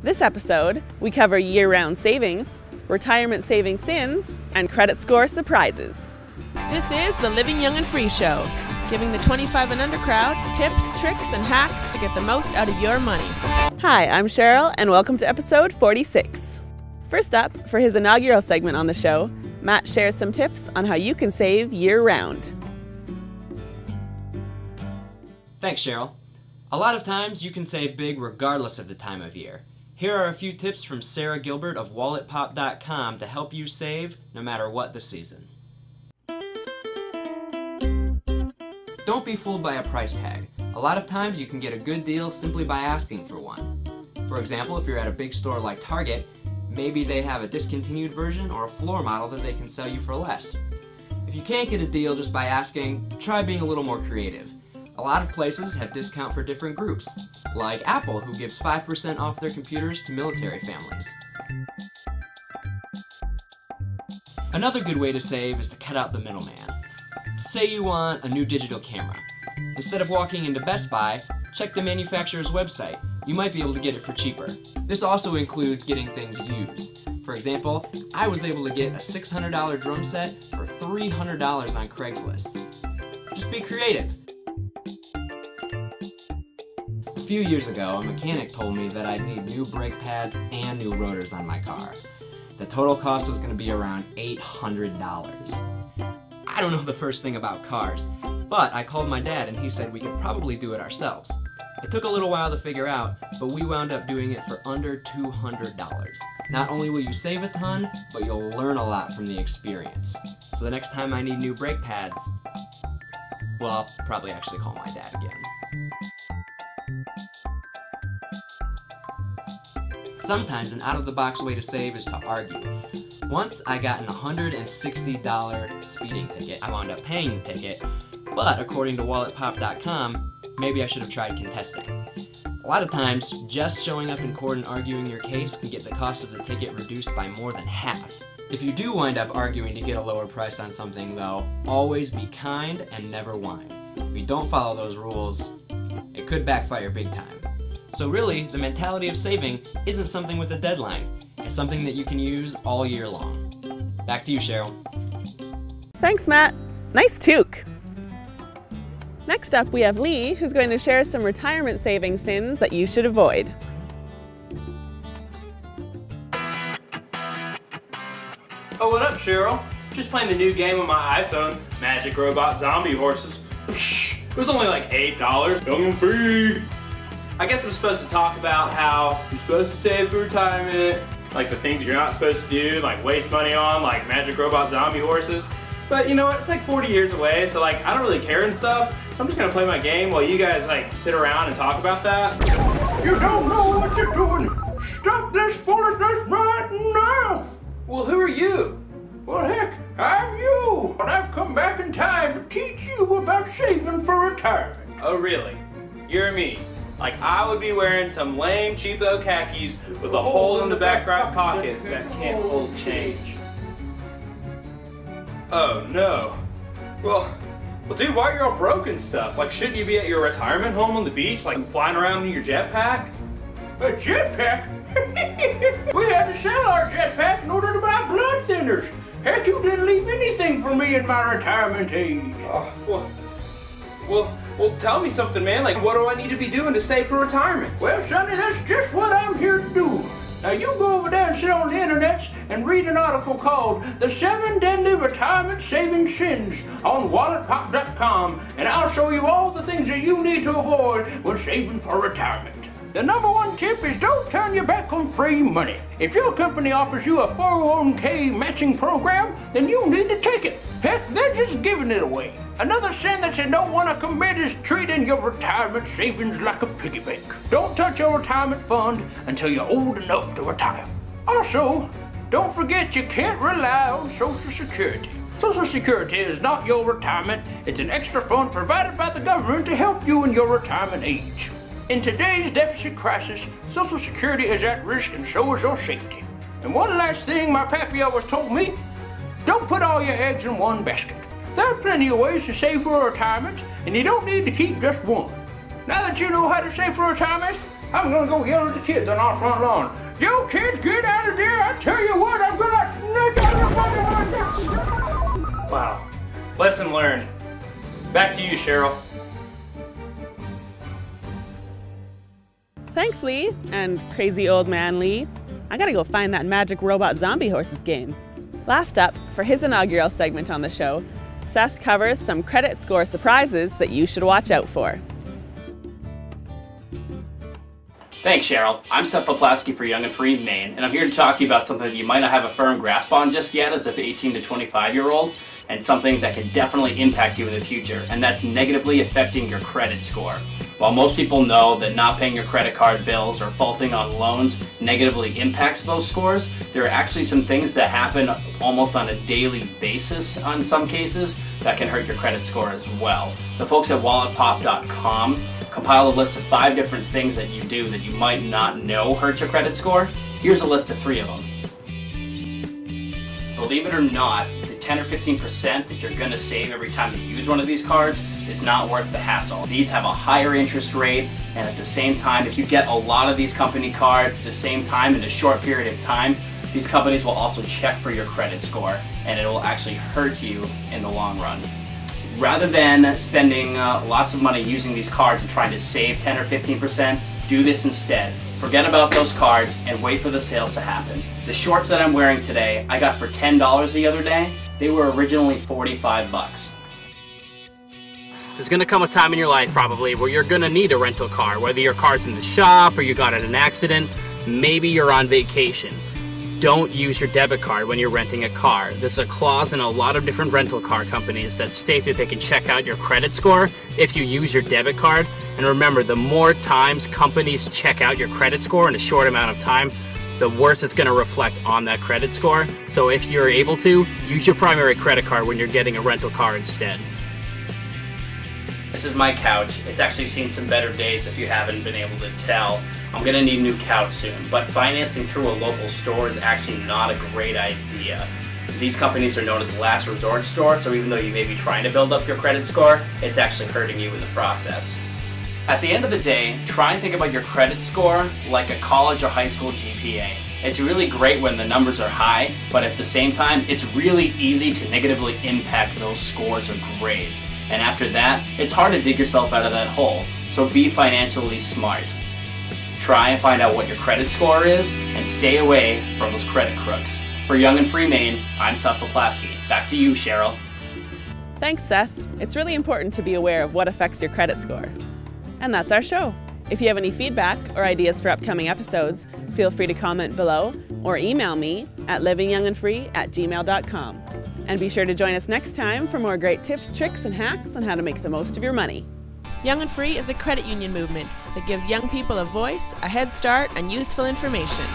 This episode, we cover year-round savings, retirement saving sins, and credit score surprises. This is the Living Young and Free Show, giving the 25 and under crowd tips, tricks, and hacks to get the most out of your money. Hi, I'm Cheryl, and welcome to episode 46. First up, for his inaugural segment on the show, Matt shares some tips on how you can save year-round. Thanks, Cheryl. A lot of times you can save big regardless of the time of year. Here are a few tips from Sarah Gilbert of WalletPop.com to help you save no matter what the season. Don't be fooled by a price tag. A lot of times you can get a good deal simply by asking for one. For example, if you're at a big store like Target, maybe they have a discontinued version or a floor model that they can sell you for less. If you can't get a deal just by asking, try being a little more creative. A lot of places have discount for different groups, like Apple, who gives 5% off their computers to military families. Another good way to save is to cut out the middleman. Say you want a new digital camera. Instead of walking into Best Buy, check the manufacturer's website. You might be able to get it for cheaper. This also includes getting things used. For example, I was able to get a $600 drum set for $300 on Craigslist. Just be creative. A few years ago, a mechanic told me that I'd need new brake pads and new rotors on my car. The total cost was going to be around $800. I don't know the first thing about cars, but I called my dad and he said we could probably do it ourselves. It took a little while to figure out, but we wound up doing it for under $200. Not only will you save a ton, but you'll learn a lot from the experience. So the next time I need new brake pads, well, I'll probably actually call my dad again. Sometimes an out-of-the-box way to save is to argue. Once I got an $160 speeding ticket. I wound up paying the ticket, but according to WalletPop.com, maybe I should have tried contesting. A lot of times, just showing up in court and arguing your case can get the cost of the ticket reduced by more than half. If you do wind up arguing to get a lower price on something though, always be kind and never whine. If you don't follow those rules, it could backfire big time. So really, the mentality of saving isn't something with a deadline. It's something that you can use all year long. Back to you, Cheryl. Thanks, Matt. Nice toque. Next up, we have Lee, who's going to share some retirement saving sins that you should avoid. Oh, what up, Cheryl? Just playing the new game on my iPhone, Magic Robot Zombie Horses. It was only like $8, young and free. I guess I'm supposed to talk about how you're supposed to save for retirement, like the things you're not supposed to do, like waste money on, like Magic Robot Zombie Horses. But you know what, it's like 40 years away, so like I don't really care and stuff, so I'm just gonna play my game while you guys like sit around and talk about that. You don't know what you're doing! Stop this foolishness right now! Well, who are you? Well, heck, I'm you! And I've come back in time to teach you about saving for retirement. Oh, really? You're me. Like I would be wearing some lame cheapo khakis with a hole in the back right pocket that can't hold change. Oh no. Well dude, why are you all broke and stuff? Like shouldn't you be at your retirement home on the beach, like flying around in your jetpack? A jetpack? We had to sell our jetpack in order to buy blood thinners. Heck, you didn't leave anything for me in my retirement age. Well, tell me something, man. Like, what do I need to be doing to save for retirement? Well, Sonny, that's just what I'm here to do. Now, you go over there and sit on the internet and read an article called The 7 Deadly Retirement Saving Sins on WalletPop.com, and I'll show you all the things that you need to avoid when saving for retirement. The #1 tip is don't turn your back on free money. If your company offers you a 401k matching program, then you need to take it. Heck, they're just giving it away. Another sin that you don't want to commit is treating your retirement savings like a piggy bank. Don't touch your retirement fund until you're old enough to retire. Also, don't forget you can't rely on Social Security. Social Security is not your retirement. It's an extra fund provided by the government to help you in your retirement age. In today's deficit crisis, Social Security is at risk and so is your safety. And one last thing my pappy always told me, don't put all your eggs in one basket. There are plenty of ways to save for retirement, and you don't need to keep just one. Now that you know how to save for retirement, I'm gonna go yell at the kids on our front lawn. You kids, get out of there! I tell you what, I'm gonna sneak out of. Wow. Lesson learned. Back to you, Cheryl. Thanks, Lee, and crazy old man Lee. I gotta go find that magic robot zombie horses game. Last up, for his inaugural segment on the show, Seth covers some credit score surprises that you should watch out for. Thanks, Cheryl. I'm Seth for Young and Free, Maine, and I'm here to talk to you about something that you might not have a firm grasp on just yet as an 18 to 25-year-old, and something that can definitely impact you in the future, and that's negatively affecting your credit score. While most people know that not paying your credit card bills or faulting on loans negatively impacts those scores, there are actually some things that happen almost on a daily basis in some cases that can hurt your credit score as well. The folks at walletpop.com compile a list of 5 different things that you do that you might not know hurt your credit score. Here's a list of 3 of them. Believe it or not, the 10 or 15% that you're going to save every time you use one of these cards is not worth the hassle. These have a higher interest rate, and at the same time, if you get a lot of these company cards at the same time in a short period of time, these companies will also check for your credit score, and it will actually hurt you in the long run. Rather than spending lots of money using these cards and trying to save 10 or 15%, do this instead. Forget about those cards and wait for the sales to happen. The shorts that I'm wearing today, I got for $10 the other day. They were originally 45 bucks. There's gonna come a time in your life probably where you're gonna need a rental car, whether your car's in the shop or you got in an accident, maybe you're on vacation. Don't use your debit card when you're renting a car. There's a clause in a lot of different rental car companies that state that they can check out your credit score if you use your debit card. And remember, the more times companies check out your credit score in a short amount of time, the worse it's going to reflect on that credit score. So if you're able to, use your primary credit card when you're getting a rental car instead. This is my couch. It's actually seen some better days if you haven't been able to tell. I'm gonna need a new couch soon, but financing through a local store is actually not a great idea. These companies are known as last resort stores, so even though you may be trying to build up your credit score, it's actually hurting you in the process. At the end of the day, try and think about your credit score like a college or high school GPA. It's really great when the numbers are high, but at the same time, it's really easy to negatively impact those scores or grades. And after that, it's hard to dig yourself out of that hole, so be financially smart. Try and find out what your credit score is and stay away from those credit crooks. For Young and Free Maine, I'm Seth. Back to you, Cheryl. Thanks, Seth. It's really important to be aware of what affects your credit score. And that's our show. If you have any feedback or ideas for upcoming episodes, feel free to comment below or email me at livingyoungandfree@gmail.com. And be sure to join us next time for more great tips, tricks, and hacks on how to make the most of your money. Young and Free is a credit union movement that gives young people a voice, a head start, and useful information.